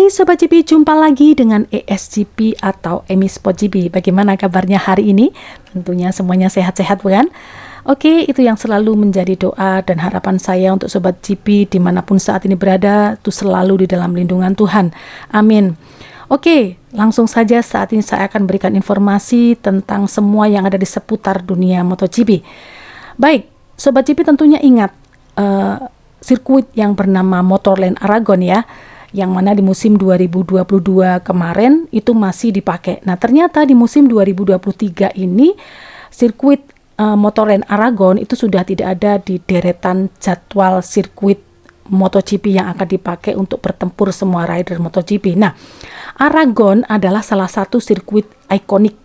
Hai Sobat GP, jumpa lagi dengan ESGP atau Emi Sport GP. Bagaimana kabarnya hari ini? Tentunya semuanya sehat-sehat bukan? Oke, itu yang selalu menjadi doa dan harapan saya untuk Sobat GP dimanapun saat ini berada, itu selalu di dalam lindungan Tuhan. Amin. Oke, langsung saja saat ini saya akan berikan informasi tentang semua yang ada di seputar dunia MotoGP. Baik, Sobat GP tentunya ingat sirkuit yang bernama Motorland Aragon ya, yang mana di musim 2022 kemarin itu masih dipakai. Nah, ternyata di musim 2023 ini sirkuit Motorland Aragon itu sudah tidak ada di deretan jadwal sirkuit MotoGP yang akan dipakai untuk bertempur semua rider MotoGP. Nah, Aragon adalah salah satu sirkuit ikonik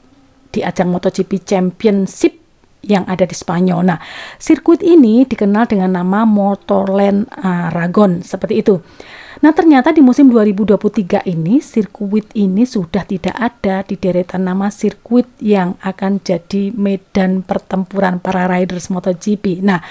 di ajang MotoGP Championship yang ada di Spanyol. Nah, sirkuit ini dikenal dengan nama Motorland Aragon, seperti itu. Nah, ternyata di musim 2023 ini, sirkuit ini sudah tidak ada di deretan nama sirkuit yang akan jadi medan pertempuran para riders MotoGP. Nah,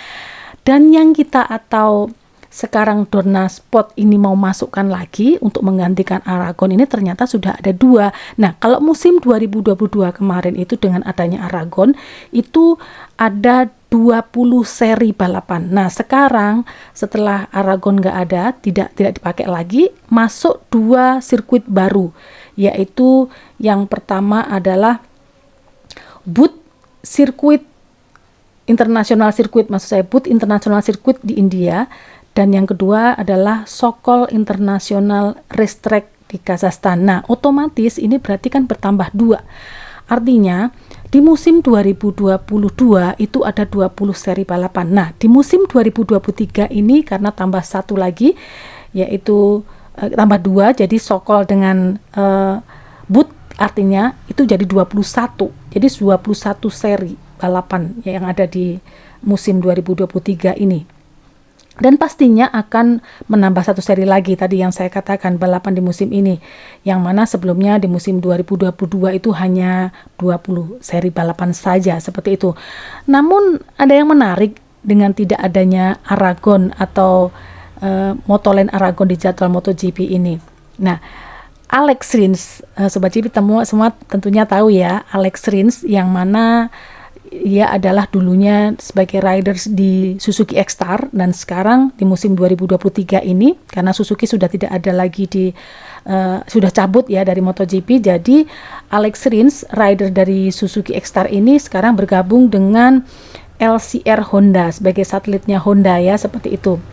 dan yang kita atau sekarang Dorna Sport ini mau masukkan lagi untuk menggantikan Aragon ini ternyata sudah ada dua. Nah, kalau musim 2022 kemarin itu dengan adanya Aragon itu ada 20 seri balapan. Nah, sekarang setelah Aragon nggak ada, tidak dipakai lagi, masuk dua sirkuit baru, yaitu yang pertama adalah Booth Circuit International Circuit, maksud saya Booth International Circuit di India. Dan yang kedua adalah Sokol International Racetrack di Kazakhstan. Nah, otomatis ini berarti kan bertambah dua. Artinya, di musim 2022 itu ada 20 seri balapan. Nah, di musim 2023 ini karena tambah satu lagi, yaitu tambah dua, jadi Sokol dengan Booth artinya itu jadi 21. Jadi 21 seri balapan yang ada di musim 2023 ini. Dan pastinya akan menambah satu seri lagi tadi yang saya katakan balapan di musim ini, yang mana sebelumnya di musim 2022 itu hanya 20 seri balapan saja seperti itu. Namun ada yang menarik dengan tidak adanya Aragon atau Motorland Aragon di jadwal MotoGP ini. Nah, Alex Rins, Sobat GP semua tentunya tahu ya, Alex Rins yang mana ia adalah dulunya sebagai riders di Suzuki X-Star dan sekarang di musim 2023 ini karena Suzuki sudah tidak ada lagi sudah cabut ya dari MotoGP, jadi Alex Rins rider dari Suzuki X-Star ini sekarang bergabung dengan LCR Honda sebagai satelitnya Honda ya, seperti itu.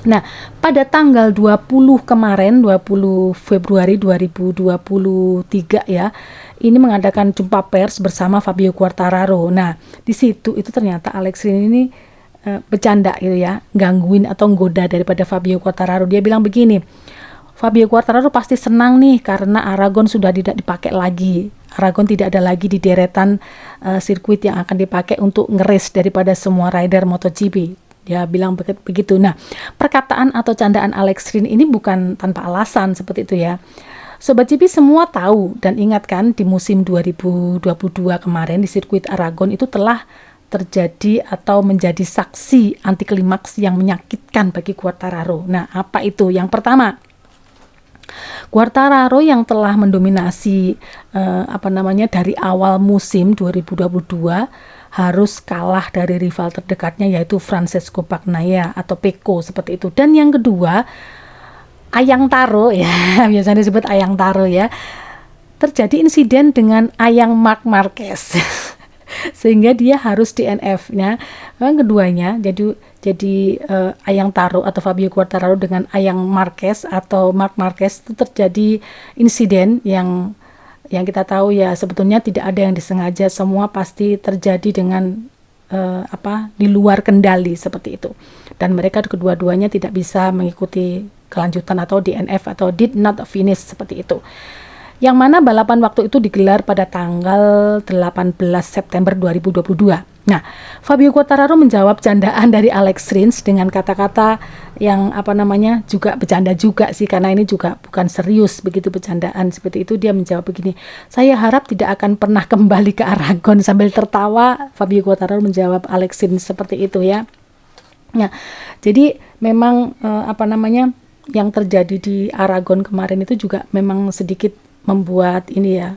Nah, pada tanggal 20 kemarin, 20 Februari 2023 ya, ini mengadakan jumpa pers bersama Fabio Quartararo. Nah, di situ itu ternyata Alex Rins ini bercanda gitu ya, gangguin atau nggoda daripada Fabio Quartararo. Dia bilang begini, Fabio Quartararo pasti senang nih karena Aragon sudah tidak dipakai lagi. Aragon tidak ada lagi di deretan sirkuit yang akan dipakai untuk nge-race daripada semua rider MotoGP. Dia bilang begitu. Nah, perkataan atau candaan Alex Rins ini bukan tanpa alasan seperti itu ya. Sobat GP semua tahu dan ingat kan di musim 2022 kemarin di sirkuit Aragon itu telah terjadi atau menjadi saksi anti klimaks yang menyakitkan bagi Quartararo. Nah, apa itu? Yang pertama, Quartararo yang telah mendominasi dari awal musim 2022 harus kalah dari rival terdekatnya yaitu Francesco Bagnaia atau Pecco seperti itu. Dan yang kedua, Ayang Taro ya, biasanya disebut Ayang Taro ya. Terjadi insiden dengan Ayang Marc Marquez. Sehingga dia harus DNF-nya. Yang keduanya jadi Ayang Taro atau Fabio Quartararo dengan Ayang Marquez atau Marc Marquez itu terjadi insiden yang kita tahu ya sebetulnya tidak ada yang disengaja, semua pasti terjadi dengan di luar kendali seperti itu. Dan mereka kedua-duanya tidak bisa mengikuti kelanjutan atau DNF atau did not finish seperti itu. Yang mana balapan waktu itu digelar pada tanggal 18 September 2022. Nah, Fabio Quartararo menjawab candaan dari Alex Rins dengan kata-kata yang juga bercanda juga sih, karena ini juga bukan serius begitu bercandaan seperti itu. Dia menjawab begini, saya harap tidak akan pernah kembali ke Aragon. Sambil tertawa Fabio Quartararo menjawab Alex Rins seperti itu ya. Nah, jadi memang yang terjadi di Aragon kemarin itu juga memang sedikit membuat ini ya,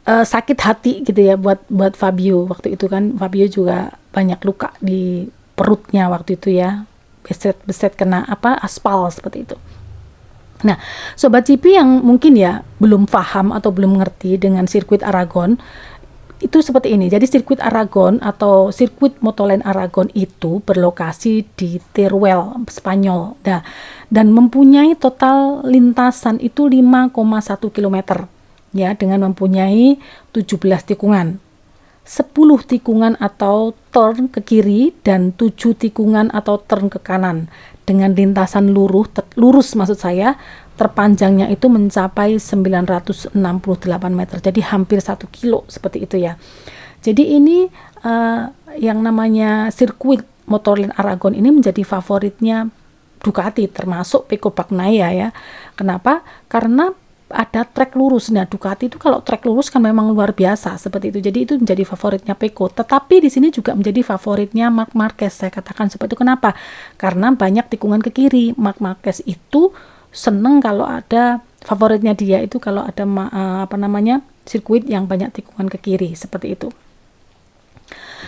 sakit hati gitu ya buat Fabio. Waktu itu kan Fabio juga banyak luka di perutnya waktu itu ya, beset kena aspal seperti itu. Nah, Sobat GP yang mungkin ya belum paham atau belum mengerti dengan sirkuit Aragon, itu seperti ini. Jadi sirkuit Aragon atau sirkuit Motoland Aragon itu berlokasi di Teruel, Spanyol. Nah, dan mempunyai total lintasan itu 5,1 km ya, dengan mempunyai 17 tikungan. 10 tikungan atau turn ke kiri dan 7 tikungan atau turn ke kanan, dengan lintasan lurus maksud saya, terpanjangnya itu mencapai 968 meter, jadi hampir 1 kilo seperti itu ya. Jadi ini yang namanya sirkuit Motoland Aragon ini menjadi favoritnya Ducati, termasuk Pecco Bagnaia ya. Kenapa? Karena ada trek lurus. Nah, Ducati itu kalau trek lurus kan memang luar biasa seperti itu. Jadi itu menjadi favoritnya Pecco. Tetapi di sini juga menjadi favoritnya Marc Marquez. Saya katakan seperti itu. Kenapa? Karena banyak tikungan ke kiri. Marc Marquez itu seneng kalau ada favoritnya dia itu kalau ada sirkuit yang banyak tikungan ke kiri seperti itu.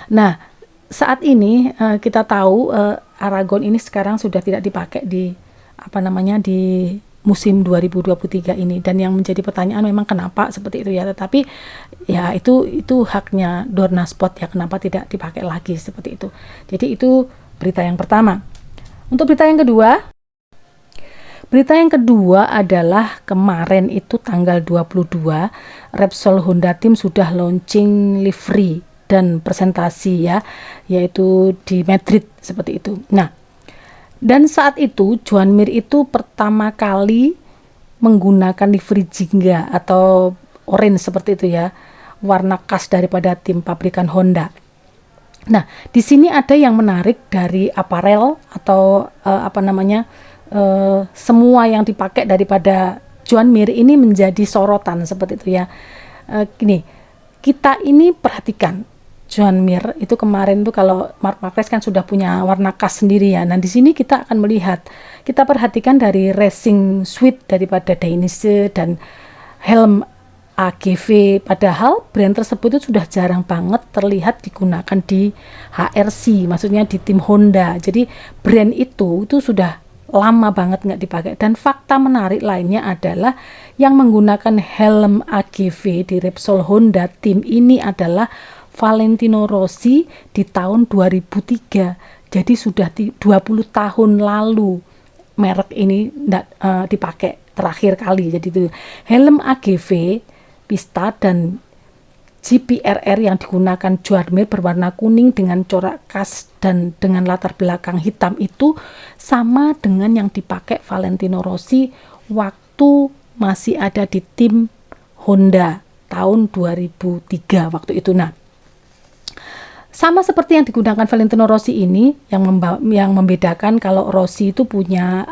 Nah, saat ini kita tahu Aragon ini sekarang sudah tidak dipakai di di musim 2023 ini, dan yang menjadi pertanyaan memang kenapa seperti itu ya. Tetapi ya itu haknya Dorna Sport ya, kenapa tidak dipakai lagi seperti itu. Jadi itu berita yang pertama. Untuk berita yang kedua adalah kemarin itu tanggal 22 Repsol Honda Team sudah launching livery dan presentasi ya, yaitu di Madrid seperti itu. Nah, dan saat itu Joan Mir itu pertama kali menggunakan livery Jingga atau orange seperti itu ya, warna khas daripada tim pabrikan Honda. Nah, di sini ada yang menarik dari aparel atau semua yang dipakai daripada Joan Mir ini menjadi sorotan seperti itu ya. Kita ini perhatikan Joan Mir itu kemarin tuh, kalau Marc Marquez kan sudah punya warna khas sendiri ya. Nah, di sini kita akan melihat, kita perhatikan dari racing suite daripada Dainese dan helm AGV, padahal brand tersebut itu sudah jarang banget terlihat digunakan di HRC, maksudnya di tim Honda. Jadi brand itu sudah lama banget nggak dipakai. Dan fakta menarik lainnya adalah yang menggunakan helm AGV di Repsol Honda Team ini adalah Valentino Rossi di tahun 2003. Jadi sudah 20 tahun lalu merek ini dipakai terakhir kali. Jadi itu helm AGV pista dan GPRR yang digunakan Joan Mir berwarna kuning dengan corak khas dan dengan latar belakang hitam itu sama dengan yang dipakai Valentino Rossi waktu masih ada di tim Honda tahun 2003 waktu itu. Nah, sama seperti yang digunakan Valentino Rossi ini, yang membedakan kalau Rossi itu punya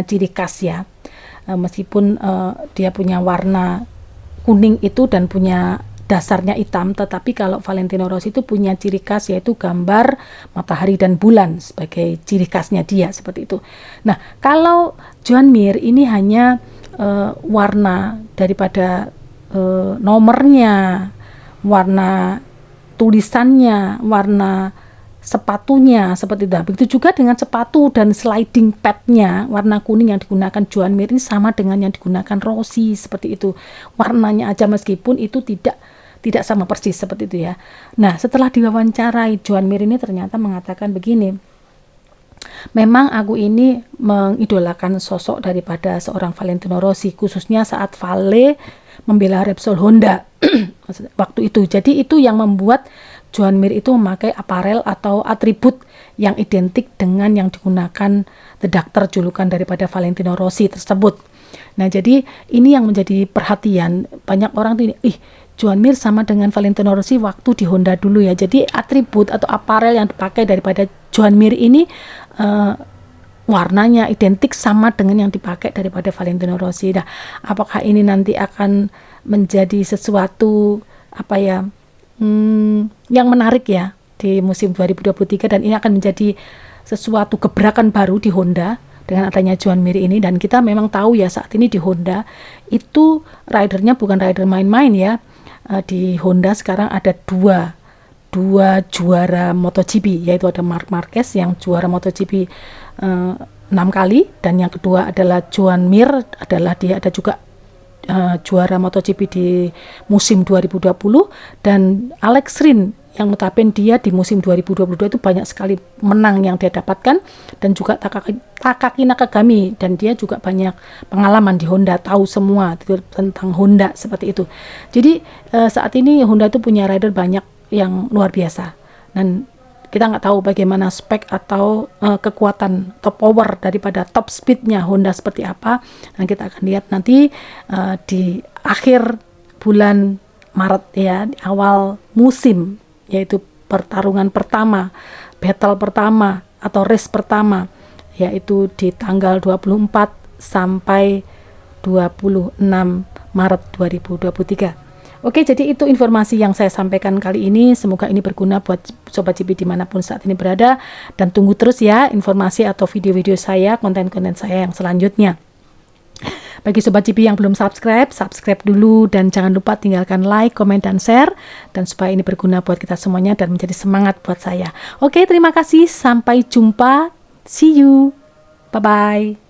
ciri khas ya, meskipun dia punya warna kuning itu dan punya dasarnya hitam, tetapi kalau Valentino Rossi itu punya ciri khas yaitu gambar matahari dan bulan sebagai ciri khasnya dia seperti itu. Nah, kalau Joan Mir ini hanya warna daripada nomornya, warna tulisannya, warna sepatunya seperti itu. Begitu juga dengan sepatu dan sliding padnya warna kuning yang digunakan Joan Mir ini sama dengan yang digunakan Rossi seperti itu. Warnanya aja meskipun itu tidak sama persis seperti itu ya. Nah, setelah diwawancarai, Joan Mir ini ternyata mengatakan begini, memang aku ini mengidolakan sosok daripada seorang Valentino Rossi, khususnya saat Vale membela Repsol Honda waktu itu. Jadi itu yang membuat Joan Mir itu memakai aparel atau atribut yang identik dengan yang digunakan The Doctor, julukan daripada Valentino Rossi tersebut. Nah, jadi ini yang menjadi perhatian banyak orang tuh, Joan Mir sama dengan Valentino Rossi waktu di Honda dulu ya. Jadi atribut atau aparel yang dipakai daripada Joan Mir ini warnanya identik sama dengan yang dipakai daripada Valentino Rossi. Nah, apakah ini nanti akan menjadi sesuatu yang menarik ya di musim 2023, dan ini akan menjadi sesuatu gebrakan baru di Honda dengan adanya Joan Mir ini. Dan kita memang tahu ya saat ini di Honda itu ridernya bukan rider main-main ya. Di Honda sekarang ada dua juara MotoGP, yaitu ada Marc Marquez yang juara MotoGP 6 kali, dan yang kedua adalah Joan Mir, adalah dia ada juga juara MotoGP di musim 2020, dan Alex Rins yang notabene dia di musim 2022 itu banyak sekali menang yang dia dapatkan, dan juga Takaki Nakagami, dan dia juga banyak pengalaman di Honda, tahu semua tentang Honda seperti itu. Jadi saat ini Honda itu punya rider banyak yang luar biasa, dan kita nggak tahu bagaimana spek atau kekuatan top power daripada top speednya Honda seperti apa, dan kita akan lihat nanti di akhir bulan Maret ya, di awal musim, yaitu pertarungan pertama, battle pertama atau race pertama, yaitu di tanggal 24 sampai 26 Maret 2023. Oke, jadi itu informasi yang saya sampaikan kali ini. Semoga ini berguna buat Sobat GP dimanapun saat ini berada, dan tunggu terus ya informasi atau video-video saya, konten-konten saya yang selanjutnya. Bagi Sobat GP yang belum subscribe dulu, dan jangan lupa tinggalkan like, komen, dan share, dan supaya ini berguna buat kita semuanya dan menjadi semangat buat saya. Oke, terima kasih, sampai jumpa, see you, bye-bye.